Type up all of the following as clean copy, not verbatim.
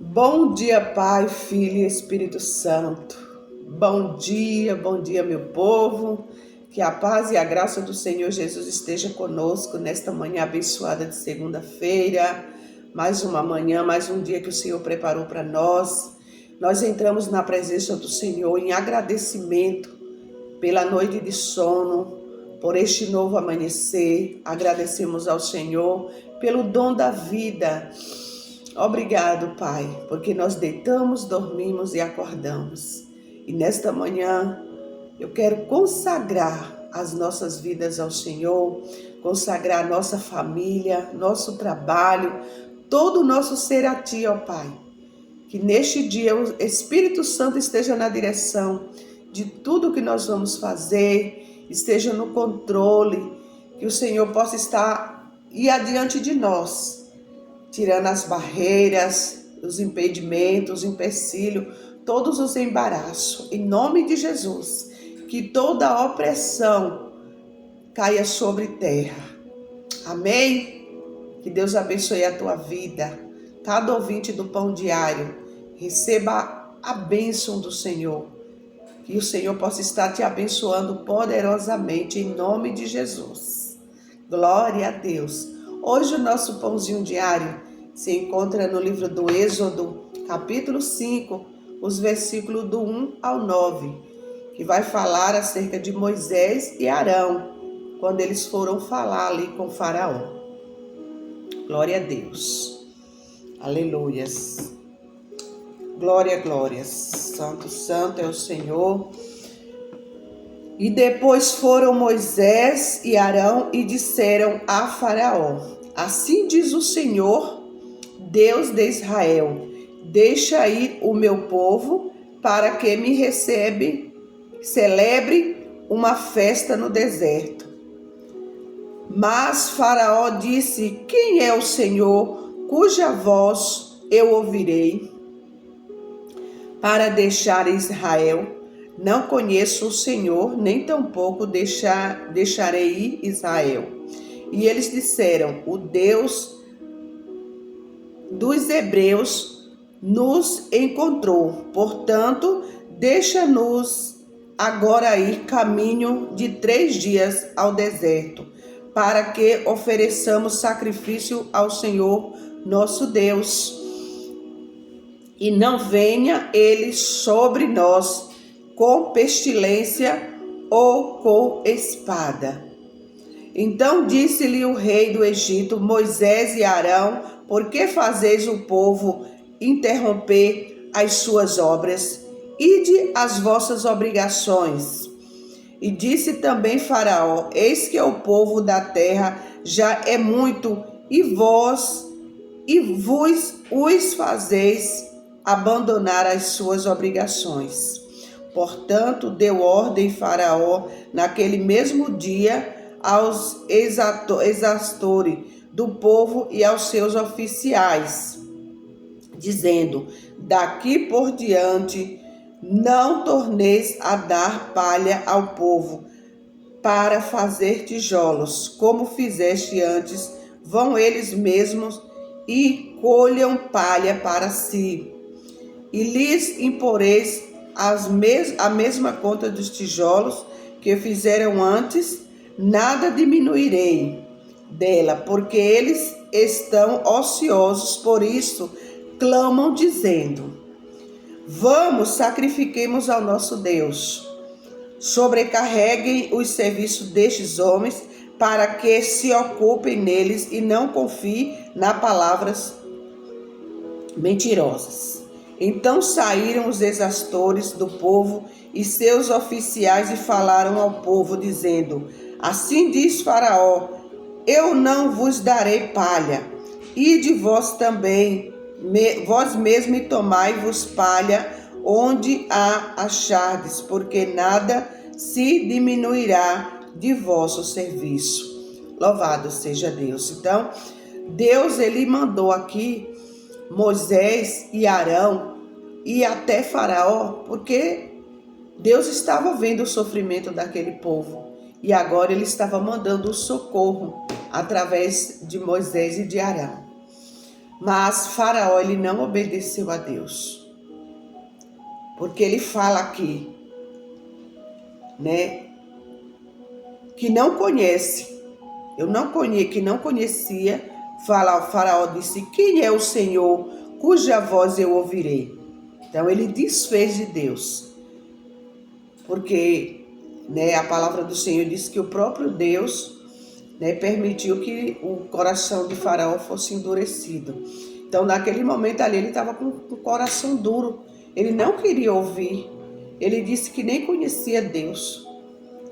Bom dia, Pai, Filho e Espírito Santo. Bom dia, meu povo. Que a paz e a graça do Senhor Jesus esteja conosco nesta manhã abençoada de segunda-feira. Mais uma manhã, mais um dia que o Senhor preparou para nós. Nós entramos na presença do Senhor em agradecimento pela noite de sono, por este novo amanhecer. Agradecemos ao Senhor pelo dom da vida. Obrigado, Pai, porque nós deitamos, dormimos e acordamos. E nesta manhã eu quero consagrar as nossas vidas ao Senhor, consagrar nossa família, nosso trabalho, todo o nosso ser a Ti, ó Pai. Que neste dia o Espírito Santo esteja na direção de tudo que nós vamos fazer, esteja no controle, que o Senhor possa estar e adiante de nós, tirando as barreiras, os impedimentos, os empecilhos, todos os embaraços. Em nome de Jesus, que toda opressão caia sobre terra. Amém? Que Deus abençoe a tua vida. Cada ouvinte do Pão Diário receba a bênção do Senhor. Que o Senhor possa estar te abençoando poderosamente em nome de Jesus. Glória a Deus. Hoje o nosso pãozinho diário se encontra no livro do Êxodo, capítulo 5, os versículos do 1 ao 9, que vai falar acerca de Moisés e Arão, quando eles foram falar ali com Faraó. Glória a Deus. Aleluias. Glória, glórias. Santo, santo é o Senhor. E depois foram Moisés e Arão e disseram a Faraó: assim diz o Senhor, Deus de Israel: deixa ir o meu povo para que me celebre uma festa no deserto. Mas Faraó disse: quem é o Senhor cuja voz eu ouvirei para deixar Israel? Não conheço o Senhor, nem tampouco deixarei ir Israel. E eles disseram: o Deus dos hebreus nos encontrou. Portanto, deixa-nos agora ir caminho de 3 dias ao deserto, para que ofereçamos sacrifício ao Senhor nosso Deus. E não venha ele sobre nós com pestilência ou com espada. Então disse-lhe o rei do Egito: Moisés e Arão, por que fazeis o povo interromper as suas obras? Ide às vossas obrigações. E disse também Faraó: eis que o povo da terra já é muito, e vos os fazeis abandonar as suas obrigações. Portanto, deu ordem Faraó naquele mesmo dia aos exastores do povo e aos seus oficiais, dizendo: daqui por diante não torneis a dar palha ao povo para fazer tijolos, como fizeste antes. Vão eles mesmos e colham palha para si, e lhes imporeis a mesma conta dos tijolos que fizeram antes. Nada diminuirei dela, porque eles estão ociosos, por isso clamam dizendo: vamos, sacrifiquemos ao nosso Deus. Sobrecarreguem os serviços destes homens, para que se ocupem neles e não confiem nas palavras mentirosas. Então saíram os exastores do povo e seus oficiais e falaram ao povo, dizendo: assim diz Faraó: eu não vos darei palha. Ide vós também, vós mesmos, e tomai-vos palha onde a achardes, porque nada se diminuirá de vosso serviço. Louvado seja Deus. Então, Deus, ele mandou aqui Moisés e Arão e até Faraó, porque Deus estava vendo o sofrimento daquele povo e agora ele estava mandando o socorro através de Moisés e de Arão. Mas Faraó, ele não obedeceu a Deus. Porque ele fala aqui, né, que não conhece. Que não conhecia. Faraó disse: quem é o Senhor cuja voz eu ouvirei? Então ele desfez de Deus. Porque, né, a palavra do Senhor diz que o próprio Deus, né, permitiu que o coração de Faraó fosse endurecido. Então, naquele momento ali, ele estava com o coração duro. Ele não queria ouvir. Ele disse que nem conhecia Deus,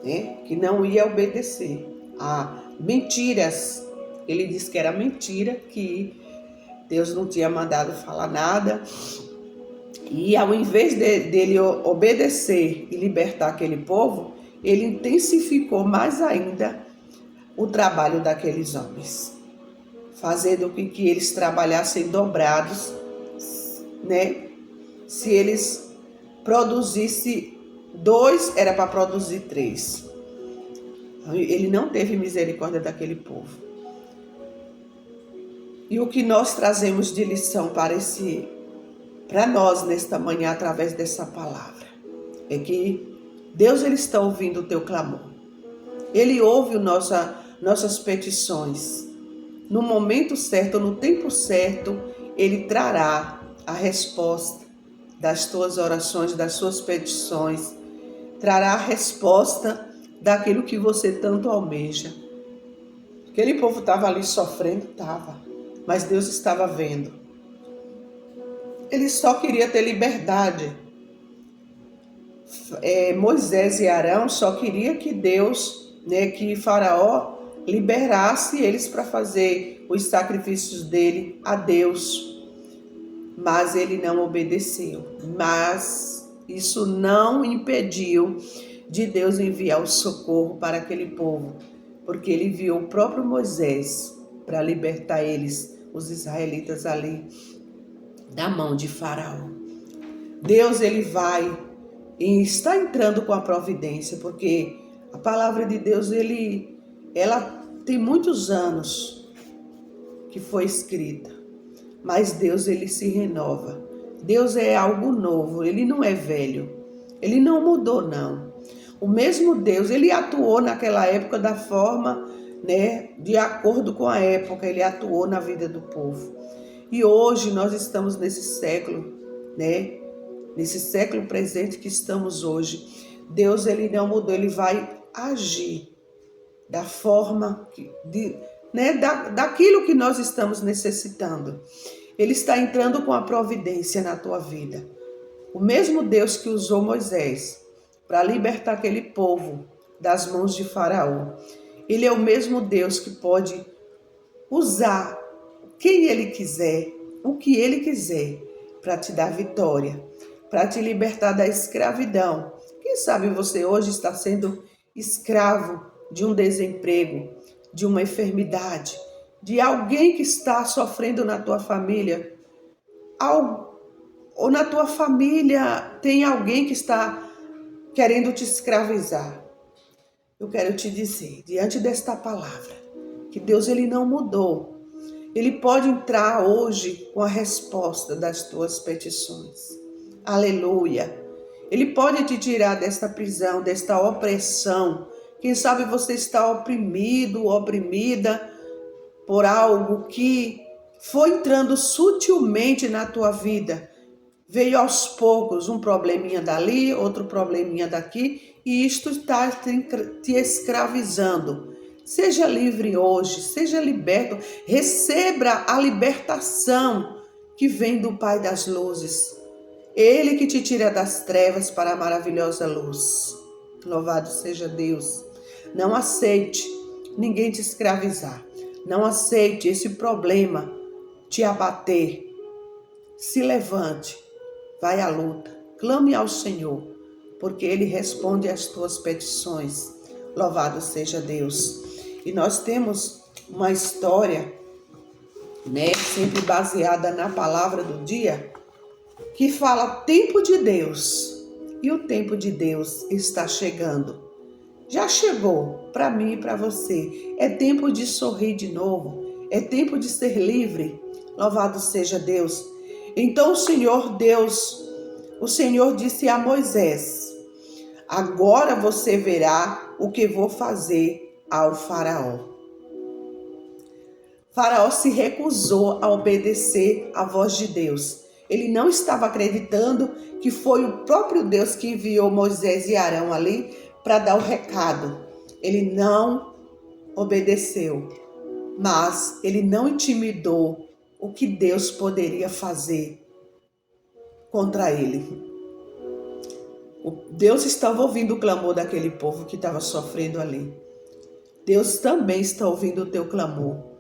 né, que não ia obedecer a mentiras. Ele disse que era mentira, que Deus não tinha mandado falar nada. E ao invés dele obedecer e libertar aquele povo, ele intensificou mais ainda o trabalho daqueles homens, fazendo com que eles trabalhassem dobrados, né? Se eles produzissem 2, era para produzir 3. Ele não teve misericórdia daquele povo. E o que nós trazemos de lição para nós nesta manhã, através dessa palavra, é que Deus, ele está ouvindo o teu clamor. Ele ouve nossas petições. No momento certo, no tempo certo, ele trará a resposta das tuas orações, das suas petições. Trará a resposta daquilo que você tanto almeja. Aquele povo estava ali sofrendo, estava, mas Deus estava vendo. Ele só queria ter liberdade. Moisés e Arão só queria que Deus, né, que Faraó liberasse eles para fazer os sacrifícios dele a Deus. Mas ele não obedeceu. Mas isso não impediu de Deus enviar o socorro para aquele povo, porque ele enviou o próprio Moisés para libertar eles, os israelitas ali, da mão de Faraó. Deus, ele vai e está entrando com a providência, porque a palavra de Deus, ela tem muitos anos que foi escrita, mas Deus, ele se renova. Deus é algo novo, ele não é velho, ele não mudou, não. O mesmo Deus, ele atuou naquela época da forma, né, de acordo com a época, ele atuou na vida do povo. E hoje nós estamos nesse século, né? Nesse século presente que estamos hoje. Deus, ele não mudou, ele vai agir da forma, daquilo que nós estamos necessitando. Ele está entrando com a providência na tua vida. O mesmo Deus que usou Moisés para libertar aquele povo das mãos de Faraó. Ele é o mesmo Deus que pode usar quem ele quiser, o que ele quiser, para te dar vitória, para te libertar da escravidão. Quem sabe você hoje está sendo escravo de um desemprego, de uma enfermidade, de alguém que está sofrendo na tua família, ou na tua família tem alguém que está querendo te escravizar. Eu quero te dizer, diante desta palavra, que Deus, ele não mudou. Ele pode entrar hoje com a resposta das tuas petições. Aleluia. Ele pode te tirar desta prisão, desta opressão. Quem sabe você está oprimido, oprimida por algo que foi entrando sutilmente na tua vida. Veio aos poucos um probleminha dali, outro probleminha daqui, e isto está te escravizando. Seja livre hoje, seja liberto, receba a libertação que vem do Pai das luzes. Ele que te tira das trevas para a maravilhosa luz. Louvado seja Deus. Não aceite ninguém te escravizar. Não aceite esse problema te abater. Se levante, vai à luta, clame ao Senhor, porque Ele responde às tuas petições. Louvado seja Deus. E nós temos uma história, né, sempre baseada na palavra do dia, que fala tempo de Deus. E o tempo de Deus está chegando. Já chegou para mim e para você. É tempo de sorrir de novo. É tempo de ser livre. Louvado seja Deus. Então o Senhor disse a Moisés: agora você verá o que vou fazer ao faraó. Faraó se recusou a obedecer à voz de Deus. Ele não estava acreditando que foi o próprio Deus que enviou Moisés e Arão ali para dar o recado. Ele não obedeceu, mas ele não intimidou o que Deus poderia fazer contra ele. Deus estava ouvindo o clamor daquele povo que estava sofrendo ali. Deus também está ouvindo o teu clamor.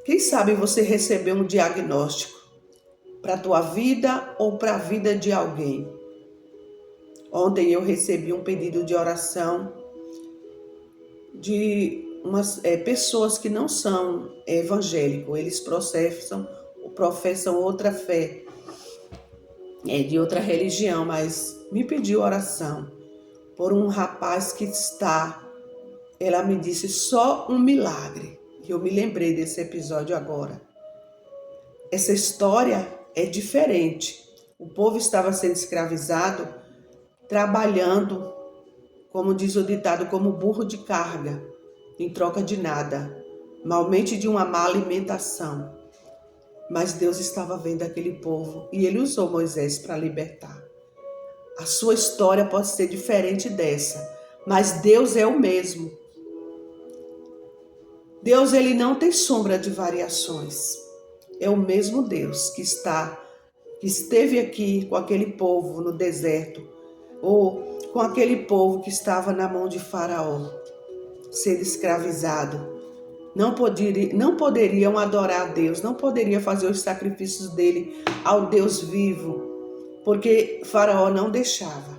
Quem sabe você recebeu um diagnóstico para a tua vida ou para a vida de alguém. Ontem eu recebi um pedido de oração de umas pessoas que não são evangélicos. Eles professam outra fé, de outra religião, mas me pediu oração por um rapaz que ela me disse, só um milagre. Eu me lembrei desse episódio agora. Essa história é diferente. O povo estava sendo escravizado, trabalhando, como diz o ditado, como burro de carga, em troca de nada, malmente de uma má alimentação. Mas Deus estava vendo aquele povo e ele usou Moisés para libertar. A sua história pode ser diferente dessa, mas Deus é o mesmo. Deus, ele não tem sombra de variações. É o mesmo Deus que esteve aqui com aquele povo no deserto, ou com aquele povo que estava na mão de Faraó, sendo escravizado. Não poderiam adorar a Deus, não poderiam fazer os sacrifícios dele ao Deus vivo, porque Faraó não deixava.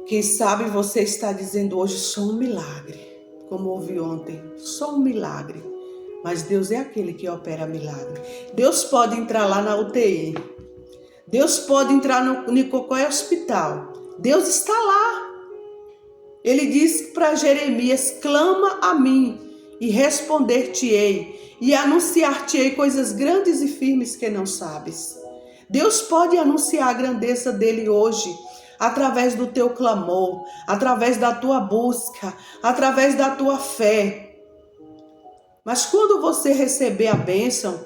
Quem sabe você está dizendo hoje, só um milagre, como ouvi ontem, só um milagre. Mas Deus é aquele que opera milagre. Deus pode entrar lá na UTI. Deus pode entrar em qualquer hospital. Deus está lá. Ele disse para Jeremias, clama a mim e responder-te-ei e anunciar-te-ei coisas grandes e firmes que não sabes. Deus pode anunciar a grandeza dele hoje, através do teu clamor, através da tua busca, através da tua fé. Mas quando você receber a bênção,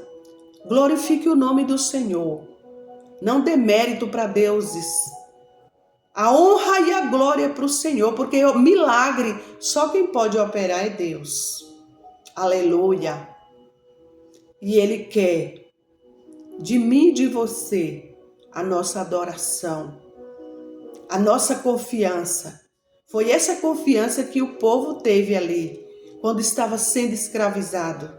glorifique o nome do Senhor. Não dê mérito para deuses. A honra e a glória para o Senhor, porque o milagre, só quem pode operar é Deus. Aleluia. E Ele quer de mim e de você a nossa adoração, a nossa confiança. Foi essa confiança que o povo teve ali, quando estava sendo escravizado.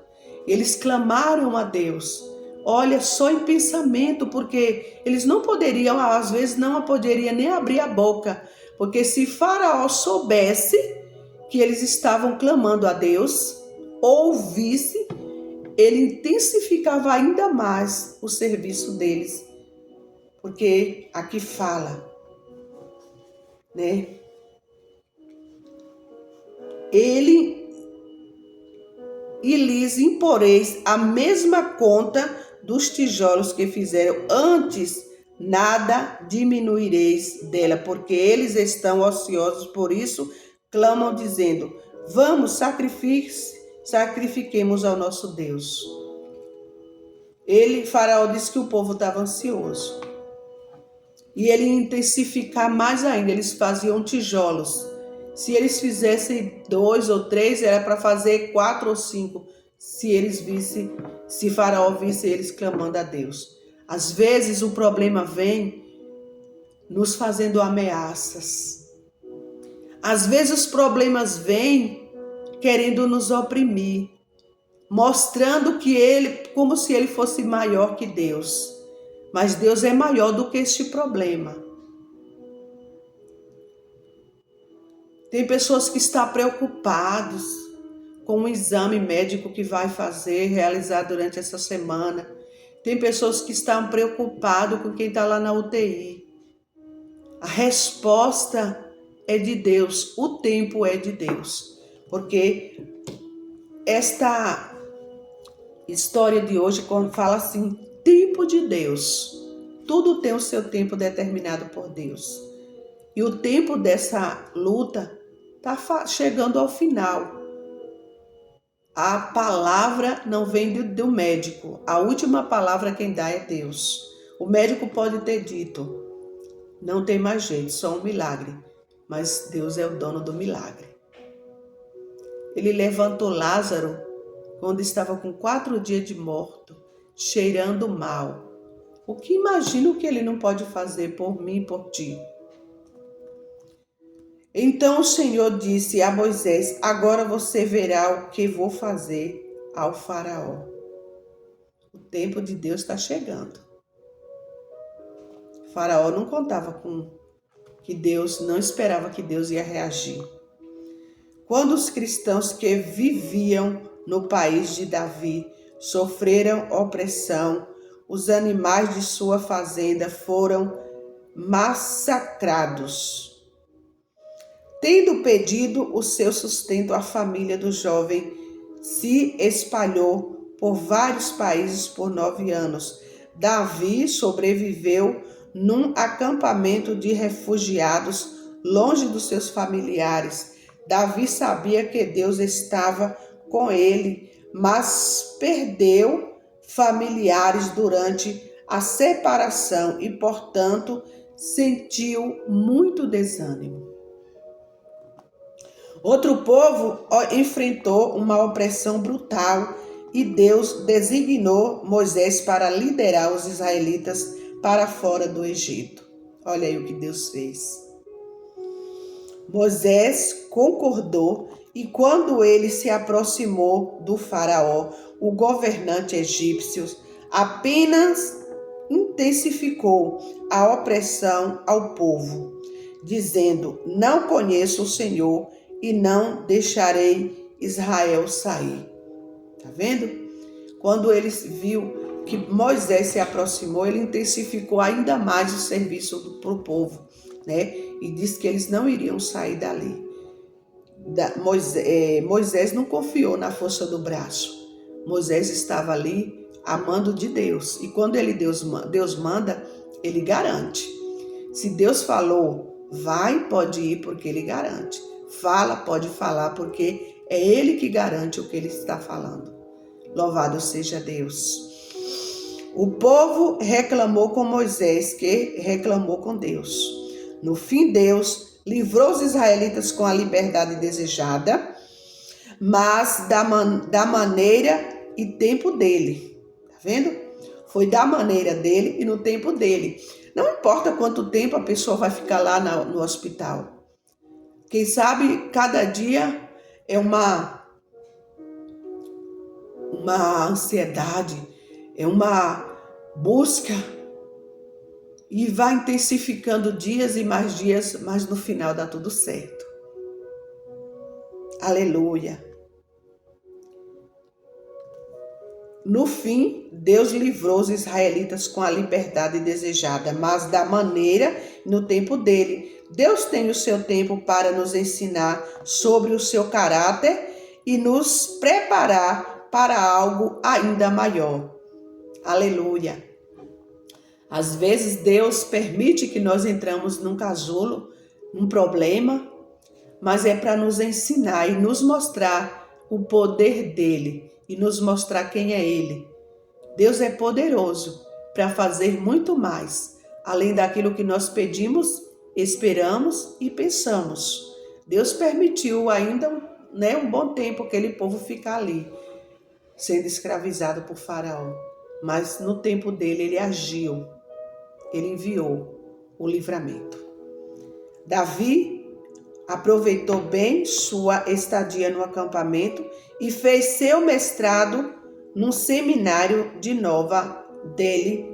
Eles clamaram a Deus. Olha, só em pensamento, porque eles não poderiam, às vezes não poderiam nem abrir a boca, porque se Faraó soubesse que eles estavam clamando a Deus, ouvisse, ele intensificava ainda mais o serviço deles, porque aqui fala, né? E lhes imporeis a mesma conta dos tijolos que fizeram antes, nada diminuireis dela, porque eles estão ociosos, por isso clamam dizendo, vamos, sacrifiquemos ao nosso Deus. Faraó disse que o povo estava ansioso. E ele ia intensificar mais ainda, eles faziam tijolos. Se eles fizessem 2 ou 3, era para fazer 4 ou 5, se Faraó visse eles clamando a Deus. Às vezes o problema vem nos fazendo ameaças. Às vezes os problemas vêm querendo nos oprimir, mostrando que como se ele fosse maior que Deus. Mas Deus é maior do que este problema. Tem pessoas que estão preocupadas com um exame médico que vai realizar durante essa semana. Tem pessoas que estão preocupadas com quem está lá na UTI. A resposta é de Deus, o tempo é de Deus. Porque Esta história de hoje fala assim, tempo de Deus. Tudo tem o seu tempo determinado por Deus. E o tempo dessa luta está chegando ao final. A palavra não vem do médico. A última palavra quem dá é Deus. O médico pode ter dito, não tem mais jeito, só um milagre. Mas Deus é o dono do milagre. Ele levantou Lázaro quando estava com 4 dias de morto, cheirando mal. O que imagino que ele não pode fazer por mim e por ti? Então o Senhor disse a Moisés, agora você verá o que vou fazer ao faraó. O tempo de Deus está chegando. O faraó não contava com que Deus, não esperava que Deus ia reagir. Quando os cristãos que viviam no país de Davi sofreram opressão, os animais de sua fazenda foram massacrados. Tendo pedido o seu sustento, a família do jovem se espalhou por vários países por 9 anos. Davi sobreviveu num acampamento de refugiados longe dos seus familiares. Davi sabia que Deus estava com ele, mas perdeu familiares durante a separação e, portanto, sentiu muito desânimo. Outro povo enfrentou uma opressão brutal e Deus designou Moisés para liderar os israelitas para fora do Egito. Olha aí o que Deus fez. Moisés concordou e quando ele se aproximou do faraó, o governante egípcio apenas intensificou a opressão ao povo, dizendo, não conheço o Senhor e não deixarei Israel sair. Tá vendo? Quando ele viu que Moisés se aproximou, ele intensificou ainda mais o serviço para o povo, né? E disse que eles não iriam sair dali. Moisés não confiou na força do braço. Moisés estava ali amando de Deus. E quando Deus manda, ele garante. Se Deus falou, vai, pode ir, porque ele garante. Fala, pode falar, porque é ele que garante o que ele está falando. Louvado seja Deus. O povo reclamou com Moisés, que reclamou com Deus. No fim, Deus livrou os israelitas com a liberdade desejada, mas da maneira e tempo dele. Tá vendo? Foi da maneira dele e no tempo dele. Não importa quanto tempo a pessoa vai ficar lá no hospital. Quem sabe cada dia é uma ansiedade, é uma busca e vai intensificando dias e mais dias, mas no final dá tudo certo. Aleluia. No fim, Deus livrou os israelitas com a liberdade desejada, mas da maneira e no tempo dele. Deus tem o seu tempo para nos ensinar sobre o seu caráter e nos preparar para algo ainda maior. Aleluia. Às vezes Deus permite que nós entramos num casulo, num problema, mas é para nos ensinar e nos mostrar o poder dele e nos mostrar quem é ele. Deus é poderoso para fazer muito mais, além daquilo que nós pedimos, esperamos e pensamos. Deus permitiu ainda um bom tempo aquele povo ficar ali, sendo escravizado por Faraó. Mas no tempo dele ele agiu, ele enviou o livramento. Davi aproveitou bem sua estadia no acampamento e fez seu mestrado num seminário de Nova dele.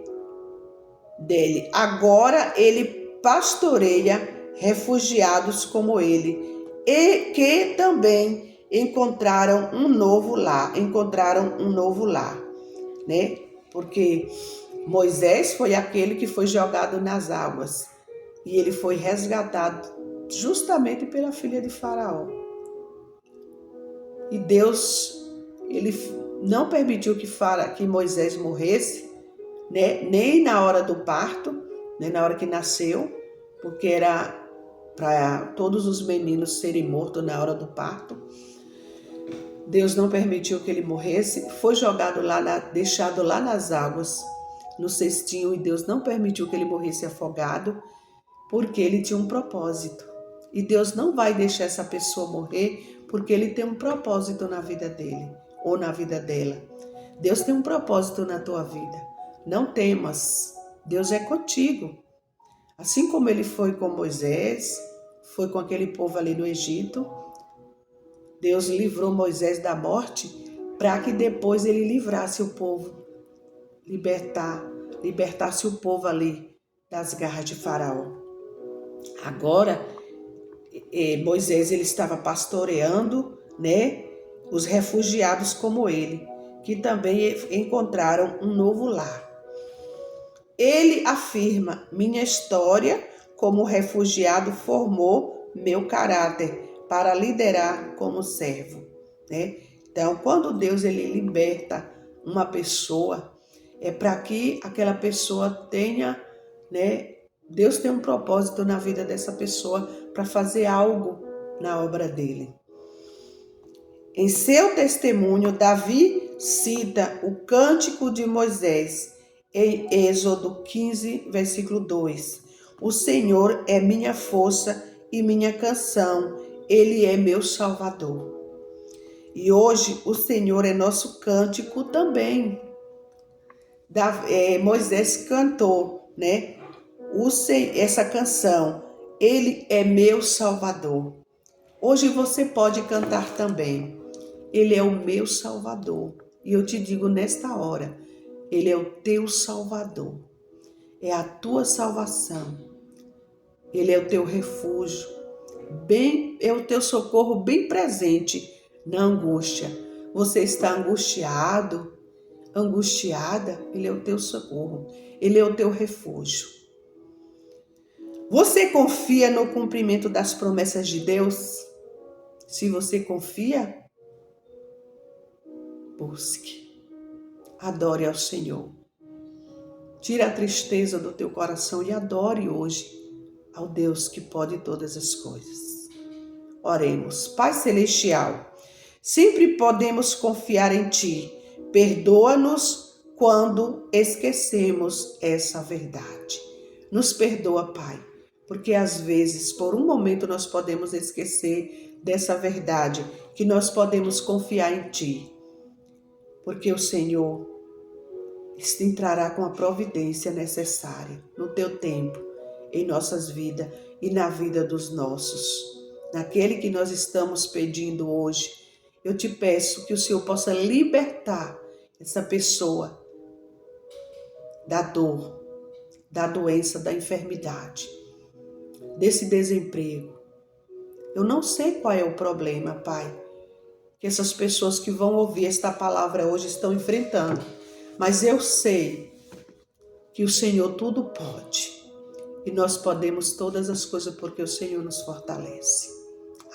Agora ele pastoreia refugiados como ele, e que também encontraram um novo lar, né? Porque Moisés foi aquele que foi jogado nas águas e ele foi resgatado justamente pela filha de Faraó. E Deus ele não permitiu que Moisés morresse, né? Nem na hora do parto, nem na hora que nasceu, porque era para todos os meninos serem mortos na hora do parto. Deus não permitiu que ele morresse, foi jogado deixado lá nas águas, no cestinho, e Deus não permitiu que ele morresse afogado, porque ele tinha um propósito. E Deus não vai deixar essa pessoa morrer, porque ele tem um propósito na vida dele, ou na vida dela. Deus tem um propósito na tua vida. Não temas, Deus é contigo. Assim como ele foi com Moisés, foi com aquele povo ali no Egito, Deus livrou Moisés da morte para que depois ele livrasse o povo, libertasse o povo ali das garras de Faraó. Agora, Moisés ele estava pastoreando, né, os refugiados como ele, que também encontraram um novo lar. Ele afirma: minha história como refugiado formou meu caráter para liderar como servo, né? Então, quando Deus ele liberta uma pessoa, é para que aquela pessoa tenha, né? Deus tem um propósito na vida dessa pessoa para fazer algo na obra dele. Em seu testemunho, Davi cita o cântico de Moisés em Êxodo 15, versículo 2. O Senhor é minha força e minha canção, Ele é meu Salvador. E hoje o Senhor é nosso cântico também. Moisés cantou, né? Essa canção, Ele é meu Salvador. Hoje você pode cantar também. Ele é o meu Salvador. E eu te digo nesta hora, Ele é o teu Salvador. É a tua salvação. Ele é o teu refúgio. É o teu socorro bem presente na angústia. Você está angustiado, angustiada, Ele é o teu socorro. Ele é o teu refúgio. Você confia no cumprimento das promessas de Deus? Se você confia, busque. Adore ao Senhor. Tire a tristeza do teu coração e adore hoje ao Deus que pode todas as coisas. Oremos. Pai Celestial, sempre podemos confiar em Ti. Perdoa-nos quando esquecemos essa verdade. Nos perdoa, Pai, porque às vezes, por um momento, nós podemos esquecer dessa verdade, que nós podemos confiar em Ti. Porque o Senhor entrará com a providência necessária no Teu tempo, em nossas vidas e na vida dos nossos. Naquele que nós estamos pedindo hoje, eu te peço que o Senhor possa libertar essa pessoa da dor, da doença, da enfermidade, desse desemprego. Eu não sei qual é o problema, Pai, que essas pessoas que vão ouvir esta palavra hoje estão enfrentando. Mas eu sei que o Senhor tudo pode. E nós podemos todas as coisas porque o Senhor nos fortalece.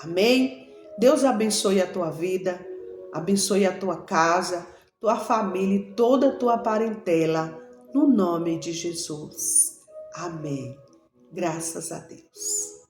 Amém? Deus abençoe a tua vida, abençoe a tua casa, tua família e toda a tua parentela, no nome de Jesus. Amém. Graças a Deus.